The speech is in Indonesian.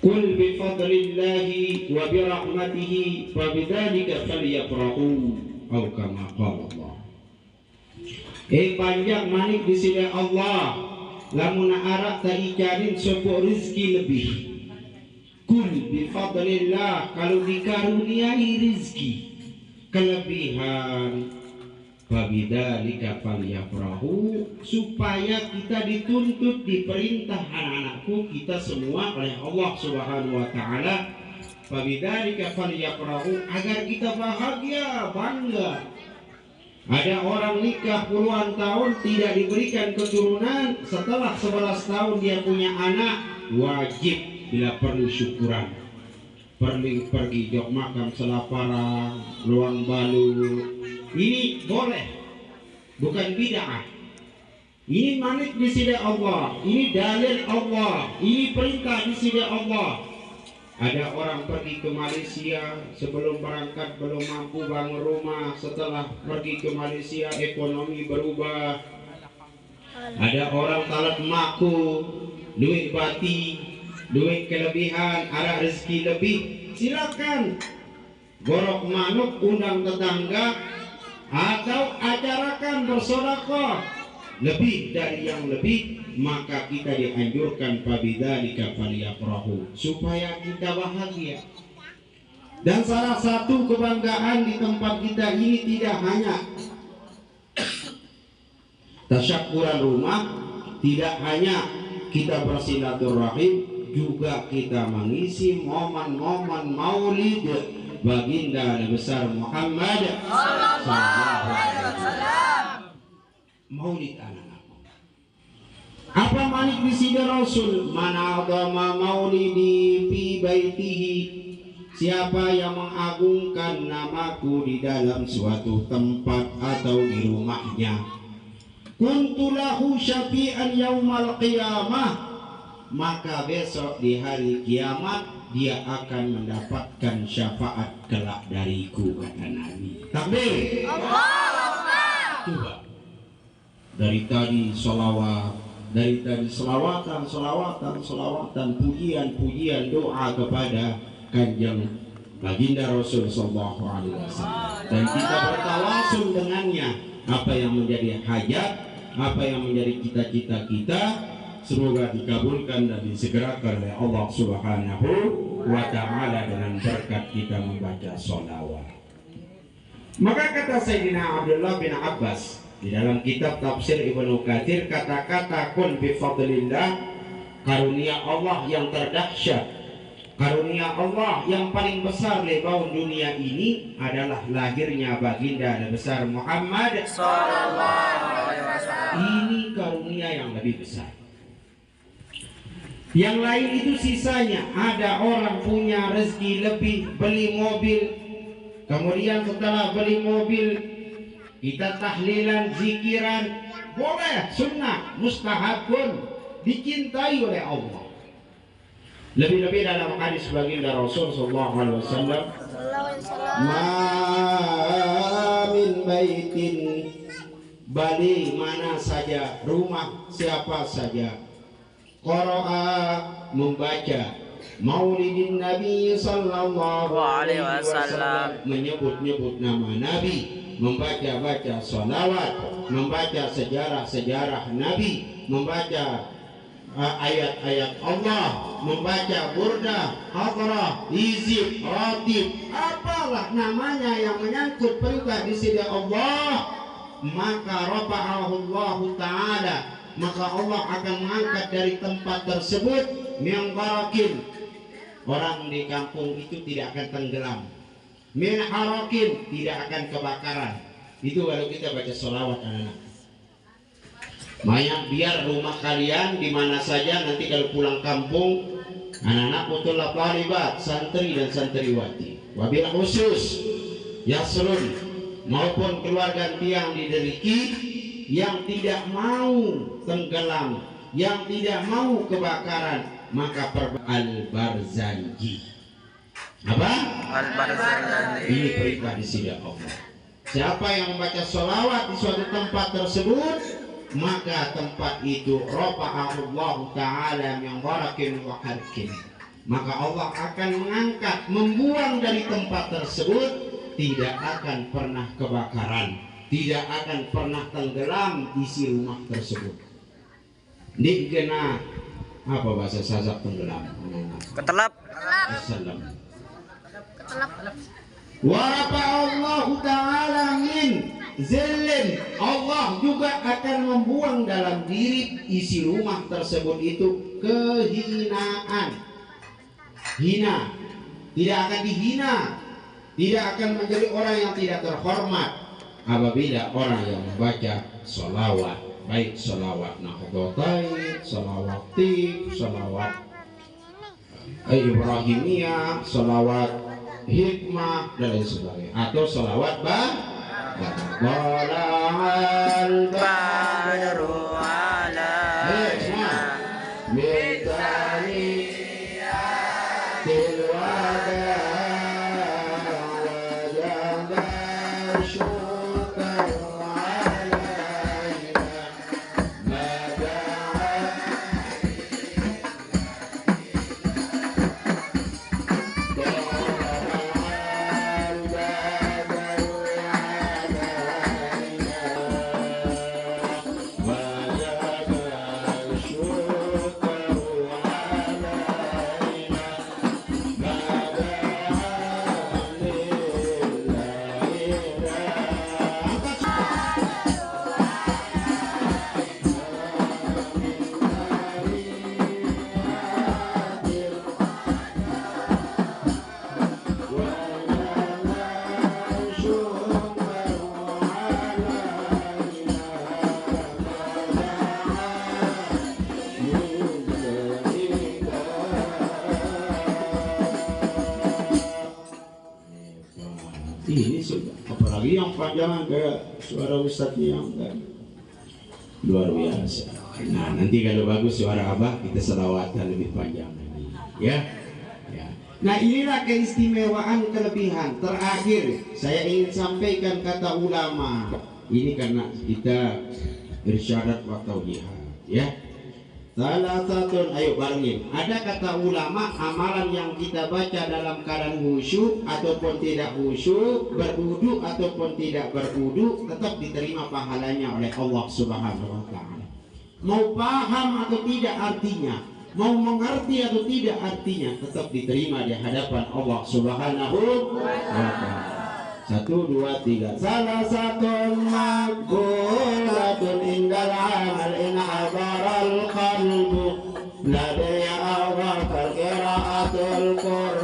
Qul bi fadlillahi wa bi rahmatihi fa bidzalika falyafrahu atau kama qala Allah. Panjang manik di sini Allah, lamun arah tak icarin sebuah rezeki lebih. Kul bi fadlillah, kalau dikaruniai rezeki kelebihan, fabidzalika falyafrahu, supaya kita dituntut, diperintah anak-anakku kita semua oleh Allah Subhanahu wa taala, fabidzalika falyafrahu, agar kita bahagia, bangga. Ada orang nikah puluhan tahun tidak diberikan keturunan, setelah 11 tahun dia punya anak, wajib bila perlu syukuran. Pergi jok makam selaparang, luang balu. Ini boleh, bukan bid'ah. Ini manik di sini Allah, ini dalil Allah, ini perintah di sini Allah. Ada orang pergi ke Malaysia, sebelum berangkat belum mampu bangun rumah, setelah pergi ke Malaysia ekonomi berubah. Ada orang talat maku, duit bati, duit kelebihan, ada rezeki lebih, silakan gorok manuk, undang tetangga, atau acarakan bersedekah lebih dari yang lebih, maka kita dianjurkan fabidzalika falyafrahu, supaya kita bahagia. Dan salah satu kebanggaan di tempat kita ini tidak hanya tasyakuran rumah, tidak hanya kita bersilaturahim, juga kita mengisi momen-momen maulid baginda besar Muhammad sallallahu alaihi wasallam. Maulid anak-anak. Apa manik di sini Rasul? Mana agama maulidi fi baitihi. Siapa yang mengagungkan namaku di dalam suatu tempat atau di rumahnya, kuntu lahu syafi'an yaumal qiyamah, maka besok di hari kiamat dia akan mendapatkan syafaat kelak dariku, kata Nabi. Takbir. Coba. Dari tadi sholawat, dari tadi selawatan, pujian, doa kepada kanjeng baginda Rasul sallallahu alaihi wasallam, dan kita bertawasul dengannya. Apa yang menjadi hajat, apa yang menjadi cita-cita kita, semoga dikabulkan dan disegerakan oleh Allah Subhanahu wa ta'ala dengan berkat kita membaca sholawat. Maka kata Sayyidina Abdullah bin Abbas di dalam kitab tafsir Ibnu Katsir, kata-kata kun bi fadlillah, karunia Allah yang terdahsyat, karunia Allah yang paling besar lebaun dunia ini adalah lahirnya baginda besar Muhammad sallallahu alaihi wasallam. Ini karunia yang lebih besar. Yang lain itu sisanya. Ada orang punya rezeki lebih, beli mobil, kemudian setelah beli mobil kita tahlilan, zikiran, boleh, sunnah, mustahab pun, dicintai oleh Allah. Lebih-lebih dalam hadis baginda Rasul sallallahu alaihi wasallam, ma min baitin, bali mana saja, rumah siapa saja, qara'a membaca maulidin Nabi sallallahu alaihi wasallam, menyebut-nyebut nama Nabi, membaca-baca sholawat, membaca sejarah-sejarah Nabi, membaca ayat-ayat Allah, membaca burdah, hadrah, hizib, ratib, apalah namanya yang menyangkut perintah di sini Allah, maka rafa'ahu Allah Ta'ala, maka Allah akan mengangkat dari tempat tersebut min barakin, orang di kampung itu tidak akan tenggelam, min harakin, tidak akan kebakaran. Itu kalau kita baca sholawat anak-anak. Banyak biar rumah kalian di mana saja nanti kalau pulang kampung, anak-anak betul talibat, santri dan santriwati, wabil khusus yasrun maupun keluarga yang dideriki, yang tidak mau tenggelam, yang tidak mau kebakaran, maka al-Barzanji. Apa? Al-Barzanji. Ini perintah di sini Allah. Siapa yang membaca sholawat di suatu tempat tersebut, maka tempat itu rafa'ahu Allah Ta'ala min barakin wa harkin, maka Allah akan mengangkat, membuang dari tempat tersebut, tidak akan pernah kebakaran, tidak akan pernah tenggelam isi rumah tersebut. Dikena apa bahasa Sasak tenggelam? Ketelap. Ketelap. Warafa Allah Ta'ala min zillin, Allah juga akan membuang dalam diri isi rumah tersebut itu kehinaan. Hina, tidak akan dihina, tidak akan menjadi orang yang tidak terhormat apabila orang yang membaca sholawat, baik sholawat nahdlatain, sholawat tif, sholawat Ibrahimiyah, sholawat hikmah dan lain sebagainya, atau sholawat Bala'al badru alaina mitani tilwada wajaba syukar alaina ini sudah, apalagi yang panjang kayak suara ustadznya yang luar biasa. Nah, nanti kalau bagus suara abah, kita selawatan lebih panjang lagi, ya. Nah, inilah keistimewaan kelebihan. Terakhir saya ingin sampaikan kata ulama. Ini karena kita irsyadat wa taujihat, ya. Salah satu, ayo barengin. Ada kata ulama, amalan yang kita baca dalam keadaan khusyuk ataupun tidak khusyuk, berwudu ataupun tidak berwudu, tetap diterima pahalanya oleh Allah Subhanahu wa Ta'ala. Mau paham atau tidak artinya, mau mengerti atau tidak artinya, tetap diterima di hadapan Allah Subhanahu wa Ta'ala. 1, 2, 3. Salah satu makbulatun indal amal in habaral qalbu ladaya awal qiraatul Qur'an